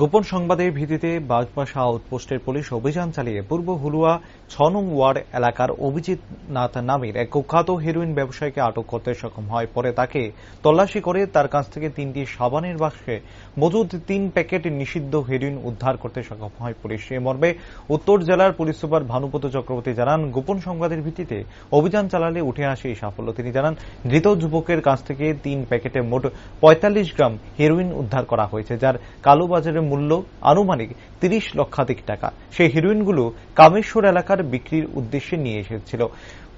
গোপন সংবাদের ভিত্তিতে বাগবাসা আউটপোস্টের পুলিশ অভিযান চালিয়ে পূর্ব হুলুয়া ৬ নং ওয়ার্ড এলাকার অভিজিৎ নাথ নামের এক কুখ্যাত হেরোইন ব্যবসায়ীকে আটক করতে সক্ষম হয়। পরে তাকে তল্লাশি করে তার কাছ থেকে ৩টি সাবানের বাক্সে মজুদ ৩ প্যাকেট নিষিদ্ধ হেরোইন উদ্ধার করতে সক্ষম হয় পুলিশ। এ মর্মে উত্তর জেলার পুলিশ সুপার ভানুপত চক্রবর্তী জানান, গোপন সংবাদের ভিত্তিতে অভিযান চালালে উঠে আসে এই সাফল্য। তিনি জানান, ধৃত যুবকের কাছ থেকে ৩ প্যাকেটে মোট ৪৫ গ্রাম হেরোইন উদ্ধার করা হয়েছে, যার কালোবাজারে মূল্য আনুমানিক ৩০ লক্ষাধিক টাকা। সেই হেরোইনগুলো কামেশ্বর এলাকার বিক্রির উদ্দেশ্যে নিয়ে এসেছিল।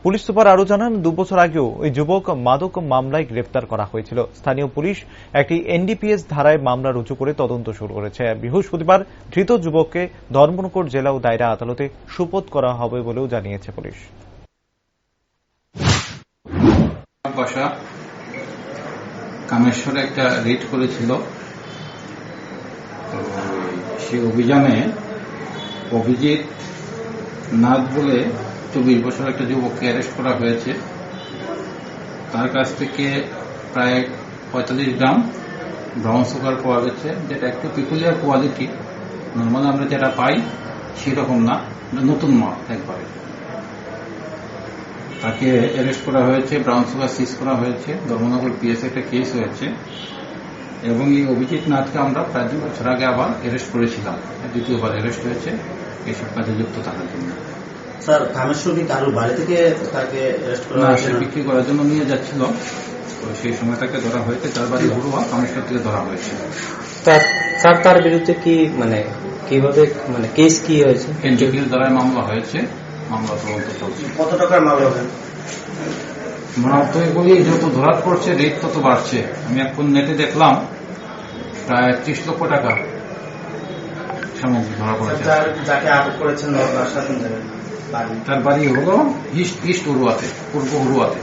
পুলিশ সুপার আরও জানান, ২ বছর আগেও ওই যুবক মাদক মামলায় গ্রেপ্তার করা হয়েছিল। স্থানীয় পুলিশ একটি এনডিপিএস ধারায় মামলা রুজু করে তদন্ত শুরু করেছে। বৃহস্পতিবার ধৃত যুবককে ধর্মনগর জেলা ও দায়রা আদালতে সোপর্দ করা হবে বলেও জানিয়েছে পুলিশ। কামেশ্বরে একটা রেড করেছিল, সেই অভিযানে অভিজিৎ নাথ বলে ২৪ বছর একটা যুবককে অ্যারেস্ট করা হয়েছে। তার কাছ থেকে প্রায় ৪৫ গ্রাম ব্রাউন সুগার পাওয়া গেছে, যেটা একটু পিকুলিয়ার কোয়ালিটি। নর্মালি আমরা যেটা পাই সেরকম না, নতুন মাল একবারে। তাকে অ্যারেস্ট করা হয়েছে, ব্রাউন সুগার সিজ করা হয়েছে, ধর্মনগর পিএস একটা কেস হয়েছে। এবং এই অভিজিৎ নাথকে আমরা প্রায় ২ বছর আগে আবার অ্যারেস্ট করেছিলাম, দ্বিতীয়বার অ্যারেস্ট হয়েছে এইসব কাজে যুক্ত থাকার জন্য। স্যার, কামেশ্বর কি কারোর বাড়ি থেকে তাকে অ্যারেস্ট করা হয়েছে? সে বিক্রি করার জন্য নিয়ে যাচ্ছিল, সেই সময় তাকে ধরা হয়েছে। তার বাড়ি হুড়ুয়া, কামেশ্বর থেকে ধরা হয়েছে। স্যার, তার বিরুদ্ধে কি কিভাবে কেস কি হয়েছে? এনডিপিএস দ্বারায় মামলা হয়েছে, মামলা তদন্ত চলছে। কত টাকার মামলা হবে? তো এগুলি যত ধরা পড়ছে রেট তত বাড়ছে। আমি এখন নেটে দেখলাম প্রায় ৩০ লক্ষ টাকা সামগ্রী ধরা পড়েছে। যাকে আটক করেছেন তার বাড়ি হলো ইস্ট হুড়ুয়াতে, পূর্ব হুড়ুয়াতে।